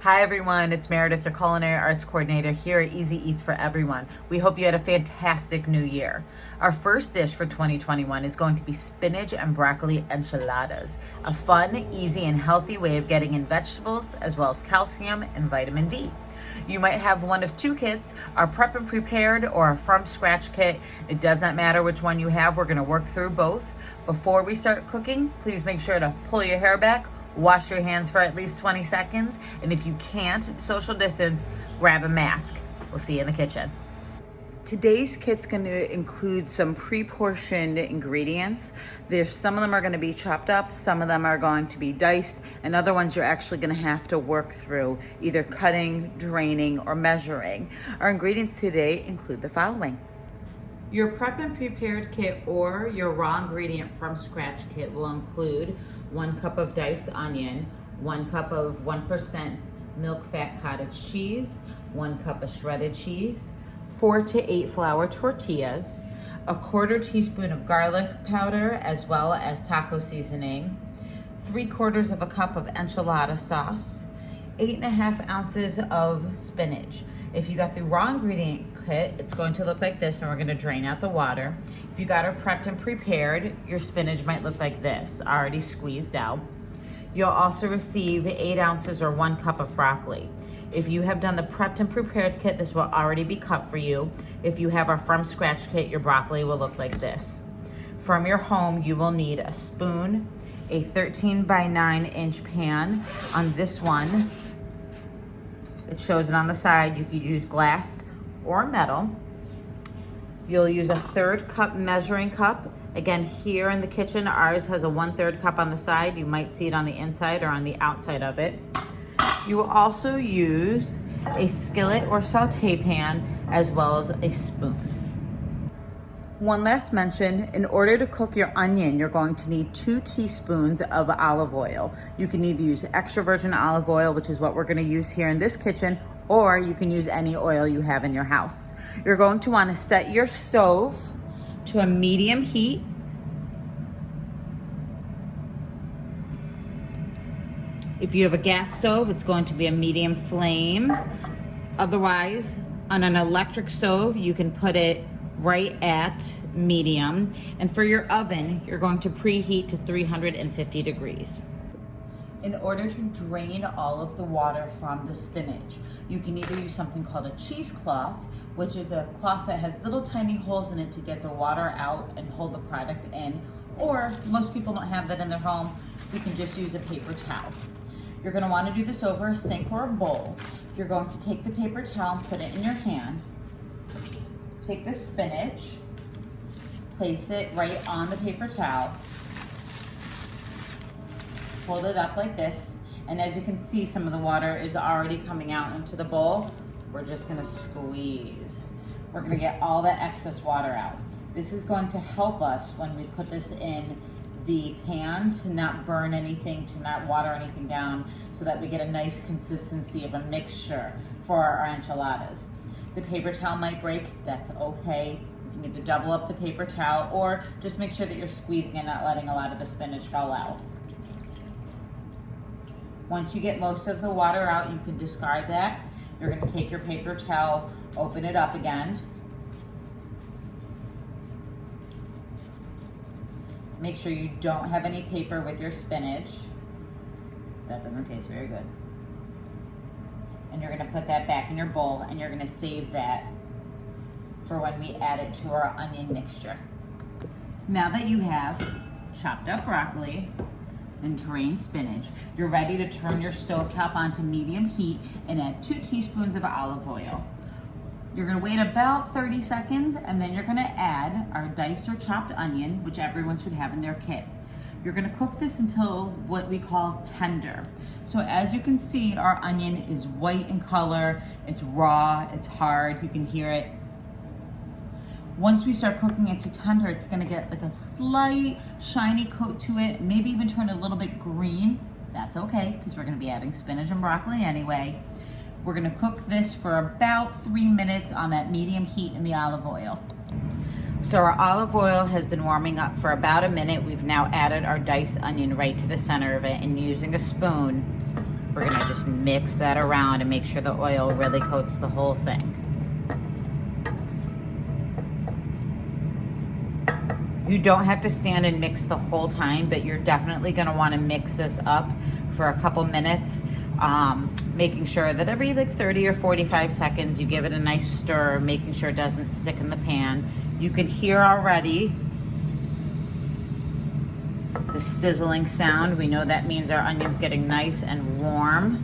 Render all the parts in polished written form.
Hi everyone, it's Meredith, your Culinary Arts Coordinator here at Easy Eats for Everyone. We hope you had a fantastic new year. Our first dish for 2021 is going to be spinach and broccoli enchiladas, a fun, easy, and healthy way of getting in vegetables as well as calcium and vitamin D. You might have one of two kits, our prep and prepared or a from scratch kit. It does not matter which one you have, we're gonna work through both. Before we start cooking, please make sure to pull your hair back, wash your hands for at least 20 seconds, and if you can't social distance, grab a mask. We'll see you in the kitchen. Today's kit's going to include some pre-portioned ingredients. Some of them are going to be chopped up, some of them are going to be diced, and other ones you're actually going to have to work through, either cutting, draining, or measuring. Our ingredients today include the following. Your prep and prepared kit or your raw ingredient from scratch kit will include 1 cup of diced onion, 1 cup of 1% milk fat cottage cheese, 1 cup of shredded cheese, 4 to 8 flour tortillas, a 1/4 teaspoon of garlic powder as well as taco seasoning, 3/4 of a cup of enchilada sauce, 8.5 ounces of spinach. If you got the raw ingredient kit, it's going to look like this, and we're going to drain out the water. If you got it prepped and prepared, your spinach might look like this, already squeezed out. You'll also receive 8 ounces or 1 cup of broccoli. If you have done the prepped and prepared kit, this will already be cut for you. If you have our from scratch kit, your broccoli will look like this. From your home, you will need a spoon, a 13 by 9 inch pan. On this one, it shows it on the side. You could use glass or metal. You'll use a 1/3 cup measuring cup. Again, here in the kitchen, ours has a 1/3 cup on the side. You might see it on the inside or on the outside of it. You will also use a skillet or saute pan as well as a spoon. One last mention, in order to cook your onion, you're going to need 2 teaspoons of olive oil. You can either use extra virgin olive oil, which is what we're gonna use here in this kitchen, or you can use any oil you have in your house. You're going to wanna set your stove to a medium heat. If you have a gas stove, it's going to be a medium flame. Otherwise, on an electric stove, you can put it right at medium. And for your oven, you're going to preheat to 350 degrees. In order to drain all of the water from the spinach, you can either use something called a cheesecloth, which is a cloth that has little tiny holes in it to get the water out and hold the product in, or most people don't have that in their home, you can just use a paper towel. You're going to want to do this over a sink or a bowl. You're going to take the paper towel and put it in your hand. Take the spinach, place it right on the paper towel, hold it up like this, and as you can see, some of the water is already coming out into the bowl. We're just gonna squeeze. We're gonna get all that excess water out. This is going to help us when we put this in the pan to not burn anything, to not water anything down, so that we get a nice consistency of a mixture for our enchiladas. The paper towel might break, that's okay. You can either double up the paper towel or just make sure that you're squeezing and not letting a lot of the spinach fall out. Once you get most of the water out, you can discard that. You're gonna take your paper towel, open it up again. Make sure you don't have any paper with your spinach. That doesn't taste very good. And you're gonna put that back in your bowl, and you're gonna save that for when we add it to our onion mixture. Now that you have chopped up broccoli and drained spinach, you're ready to turn your stovetop on to medium heat and add 2 teaspoons of olive oil. You're gonna wait about 30 seconds, and then you're gonna add our diced or chopped onion, which everyone should have in their kit. You're gonna cook this until what we call tender. So as you can see, our onion is white in color, it's raw, it's hard, you can hear it. Once we start cooking it to tender, it's gonna get like a slight shiny coat to it, maybe even turn a little bit green. That's okay, because we're gonna be adding spinach and broccoli anyway. We're gonna cook this for about 3 minutes on that medium heat in the olive oil. So our olive oil has been warming up for about a minute. We've now added our diced onion right to the center of it, and using a spoon, We're gonna just mix that around and make sure the oil really coats the whole thing. You don't have to stand and mix the whole time, but you're definitely gonna wanna mix this up for a couple minutes, making sure that every like 30 or 45 seconds you give it a nice stir, making sure it doesn't stick in the pan. You can hear already the sizzling sound. We know that means our onion's getting nice and warm.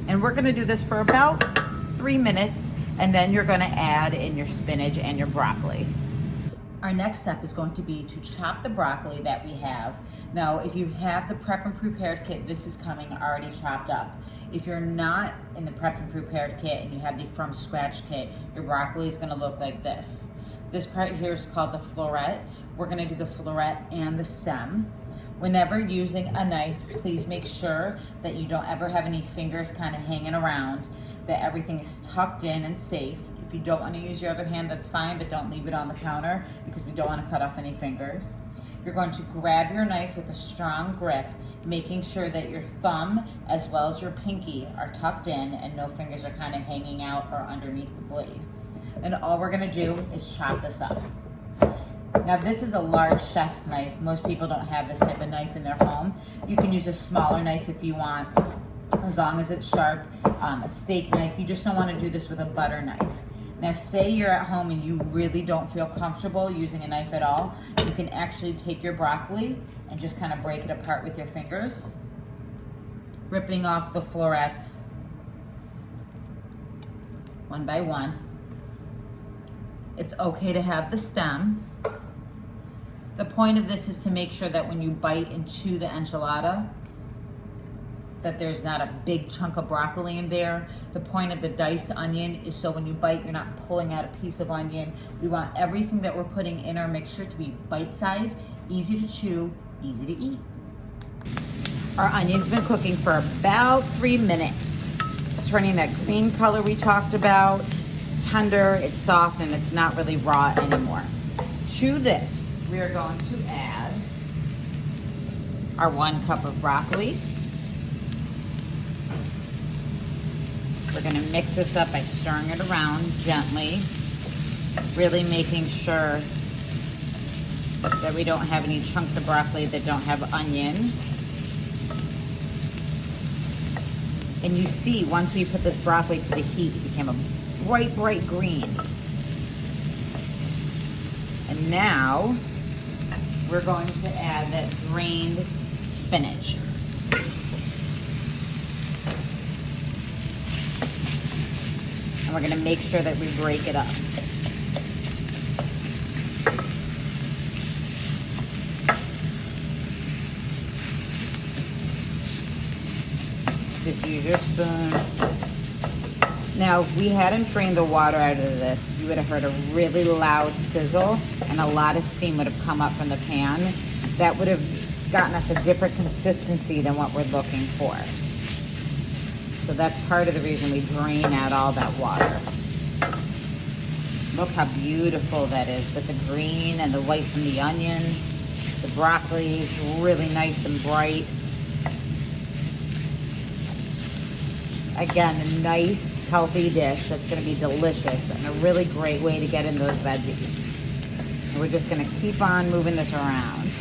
And we're gonna do this for about 3 minutes, and then you're gonna add in your spinach and your broccoli. Our next step is going to be to chop the broccoli that we have. Now, if you have the prep and prepared kit, this is coming already chopped up. If you're not in the prep and prepared kit and you have the from scratch kit, your broccoli is gonna look like this. This part here is called the floret. We're gonna do the floret and the stem. Whenever using a knife, please make sure that you don't ever have any fingers kind of hanging around, that everything is tucked in and safe. If you don't want to use your other hand, that's fine, but don't leave it on the counter because we don't want to cut off any fingers. You're going to grab your knife with a strong grip, making sure that your thumb as well as your pinky are tucked in and no fingers are kind of hanging out or underneath the blade. And all we're going to do is chop this up. Now this is a large chef's knife. Most people don't have this type of knife in their home. You can use a smaller knife if you want, as long as it's sharp. A steak knife, you just don't want to do this with a butter knife. Now say you're at home and you really don't feel comfortable using a knife at all, you can actually take your broccoli and just kind of break it apart with your fingers, ripping off the florets one by one. It's okay to have the stem. The point of this is to make sure that when you bite into the enchilada, that there's not a big chunk of broccoli in there. The point of the diced onion is so when you bite, you're not pulling out a piece of onion. We want everything that we're putting in our mixture to be bite-sized, easy to chew, easy to eat. Our onion's been cooking for about 3 minutes. It's turning that green color we talked about. It's tender, it's soft, and it's not really raw anymore. To this, we are going to add our 1 cup of broccoli. We're gonna mix this up by stirring it around gently, really making sure that we don't have any chunks of broccoli that don't have onion. And you see, once we put this broccoli to the heat, it became a bright, bright green. And now, we're going to add that drained spinach. And we're gonna make sure that we break it up. Just use your spoon. Now, if we hadn't drained the water out of this, you would have heard a really loud sizzle and a lot of steam would have come up from the pan. That would have gotten us a different consistency than what we're looking for. So that's part of the reason we drain out all that water. Look how beautiful that is with the green and the white from the onion. The broccoli is really nice and bright. Again, a nice, healthy dish that's gonna be delicious and a really great way to get in those veggies. And we're just gonna keep on moving this around.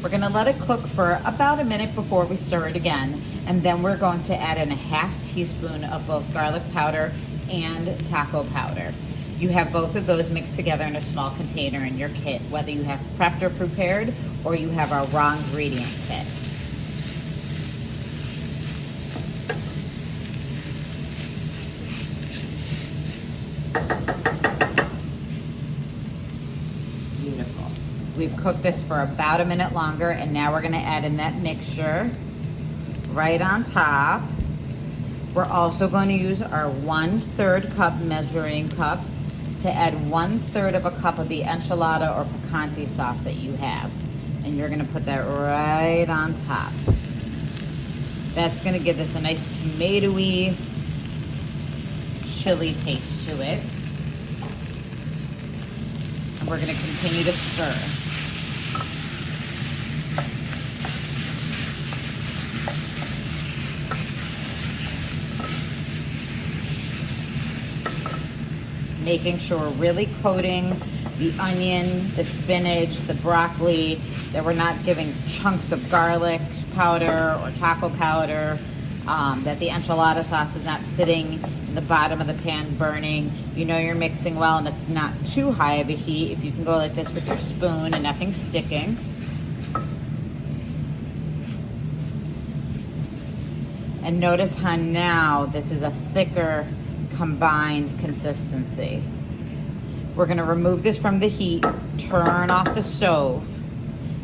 We're gonna let it cook for about a minute before we stir it again. And then we're going to add in a 1/2 teaspoon of both garlic powder and taco powder. You have both of those mixed together in a small container in your kit, whether you have prepped or prepared or you have our raw ingredient kit. Beautiful. We've cooked this for about a minute longer, and now we're gonna add in that mixture right on top. We're also going to use our 1/3 cup measuring cup to add 1/3 of a cup of the enchilada or picante sauce that you have. And you're gonna put that right on top. That's gonna give this a nice tomatoey, chili taste to it. And we're gonna continue to stir. making sure we're really coating the onion, the spinach, the broccoli, that we're not giving chunks of garlic powder or taco powder, that the enchilada sauce is not sitting in the bottom of the pan burning. You know you're mixing well and it's not too high of a heat. If you can go like this with your spoon and nothing's sticking. And notice how now this is a thicker combined consistency. We're gonna remove this from the heat, turn off the stove,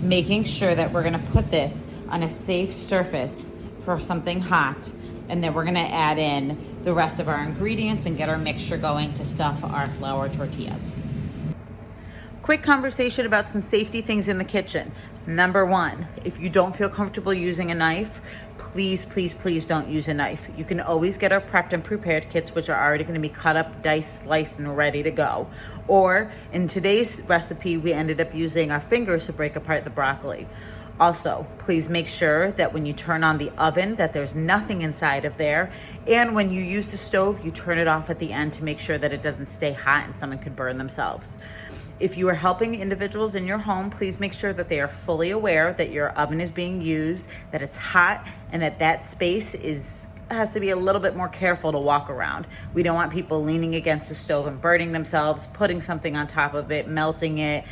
making sure that we're gonna put this on a safe surface for something hot, and then we're gonna add in the rest of our ingredients and get our mixture going to stuff our flour tortillas. Quick conversation about some safety things in the kitchen. Number one, if you don't feel comfortable using a knife, please, please, please don't use a knife. You can always get our prepped and prepared kits, which are already gonna be cut up, diced, sliced, and ready to go. Or in today's recipe, we ended up using our fingers to break apart the broccoli. Also, please make sure that when you turn on the oven that there's nothing inside of there. And when you use the stove, you turn it off at the end to make sure that it doesn't stay hot and someone could burn themselves. If you are helping individuals in your home, please make sure that they are fully aware that your oven is being used, that it's hot, and that space has to be a little bit more careful to walk around. We don't want people leaning against the stove and burning themselves, putting something on top of it, melting it,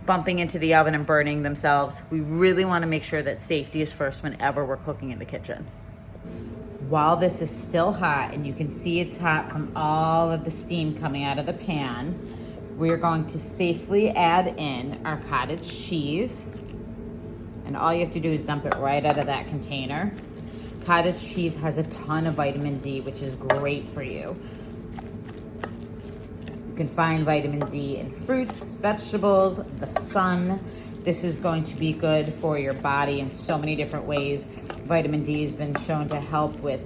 bumping into the oven and burning themselves. We really want to make sure that safety is first whenever we're cooking in the kitchen. While this is still hot, and you can see it's hot from all of the steam coming out of the pan, we are going to safely add in our cottage cheese. And all you have to do is dump it right out of that container. Cottage cheese has a ton of vitamin D, which is great for you. You can find vitamin D in fruits, vegetables, the sun. This is going to be good for your body in so many different ways. Vitamin D has been shown to help with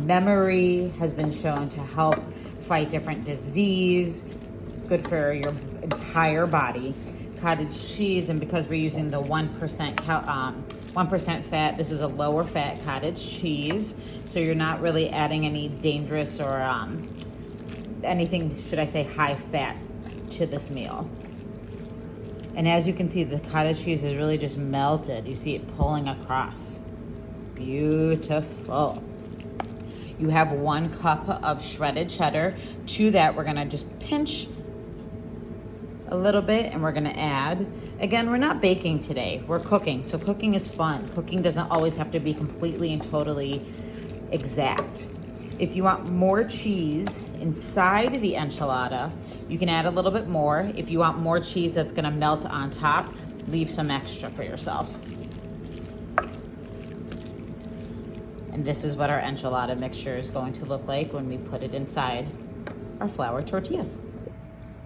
memory, has been shown to help fight different disease. It's good for your entire body. Cottage cheese, and because we're using the 1% fat, this is a lower fat cottage cheese, so you're not really adding any dangerous or anything, should I say, high fat to this meal. And as you can see, the cottage cheese is really just melted. You see it pulling across. Beautiful. You have 1 cup of shredded cheddar. To that, we're gonna just pinch a little bit and we're gonna add. Again, we're not baking today, we're cooking. So cooking is fun. Cooking doesn't always have to be completely and totally exact. If you want more cheese inside the enchilada, you can add a little bit more. If you want more cheese that's gonna melt on top, leave some extra for yourself. And this is what our enchilada mixture is going to look like when we put it inside our flour tortillas.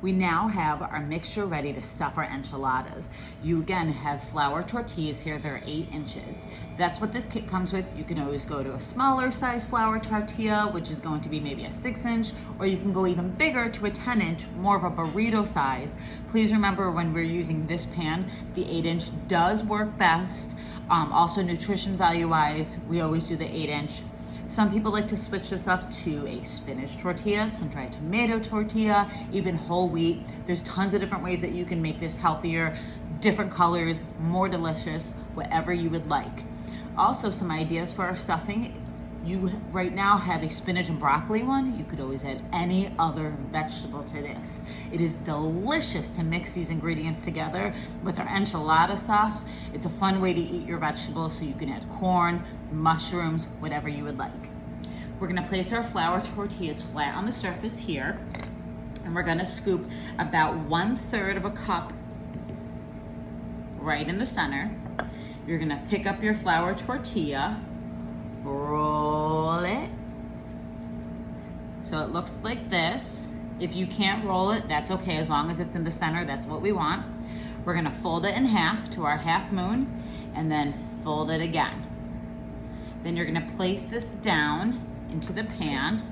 We now have our mixture ready to stuff our enchiladas. You again have flour tortillas here, they're 8 inches. That's what this kit comes with. You can always go to a smaller size flour tortilla, which is going to be maybe a 6-inch, or you can go even bigger to a 10-inch, more of a burrito size. Please remember when we're using this pan, the 8-inch does work best. Also nutrition value wise, we always do the 8-inch. Some people like to switch this up to a spinach tortilla, some dried tomato tortilla, even whole wheat. There's tons of different ways that you can make this healthier, different colors, more delicious, whatever you would like. Also, some ideas for our stuffing. You right now have a spinach and broccoli one. You could always add any other vegetable to this. It is delicious to mix these ingredients together with our enchilada sauce. It's a fun way to eat your vegetables, so you can add corn, mushrooms, whatever you would like. We're gonna place our flour tortillas flat on the surface here, and we're gonna scoop about 1/3 of a cup right in the center. You're gonna pick up your flour tortilla, roll it so it looks like this. If you can't roll it, that's okay, as long as it's in the center, that's what we want. We're gonna fold it in half to our half moon and then fold it again. Then you're gonna place this down into the pan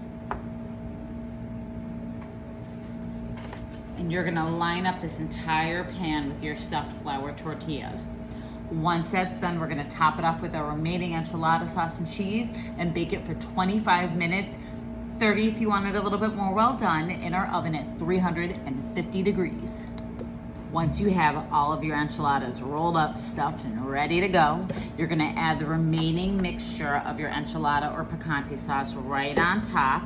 and you're gonna line up this entire pan with your stuffed flour tortillas. Once that's done, we're gonna top it off with our remaining enchilada sauce and cheese and bake it for 25 minutes, 30 if you want it a little bit more well done, in our oven at 350 degrees. Once you have all of your enchiladas rolled up, stuffed, and ready to go, you're gonna add the remaining mixture of your enchilada or picante sauce right on top.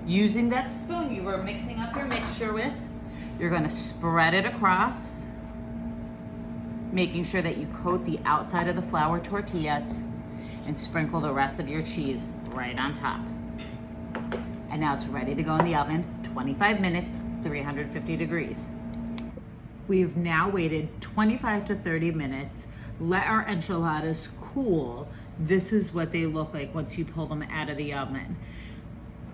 Using that spoon you were mixing up your mixture with, you're gonna spread it across, making sure that you coat the outside of the flour tortillas and sprinkle the rest of your cheese right on top. And now it's ready to go in the oven, 25 minutes, 350 degrees. We've now waited 25 to 30 minutes. Let our enchiladas cool. This is what they look like once you pull them out of the oven.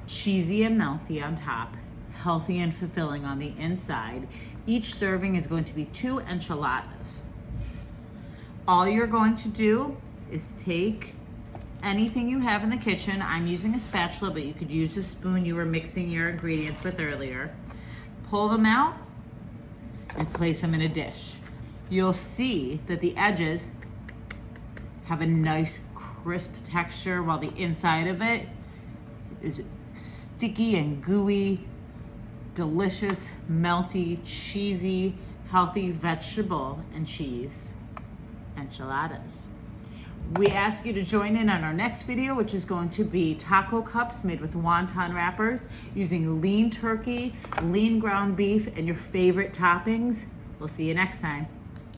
Cheesy and melty on top, healthy and fulfilling on the inside. Each serving is going to be 2 enchiladas. All you're going to do is take anything you have in the kitchen. I'm using a spatula, but you could use the spoon you were mixing your ingredients with earlier. Pull them out and place them in a dish. You'll see that the edges have a nice crisp texture while the inside of it is sticky and gooey, delicious, melty, cheesy, healthy vegetable and cheese enchiladas. We ask you to join in on our next video, which is going to be taco cups made with wonton wrappers using lean turkey, lean ground beef, and your favorite toppings. We'll see you next time.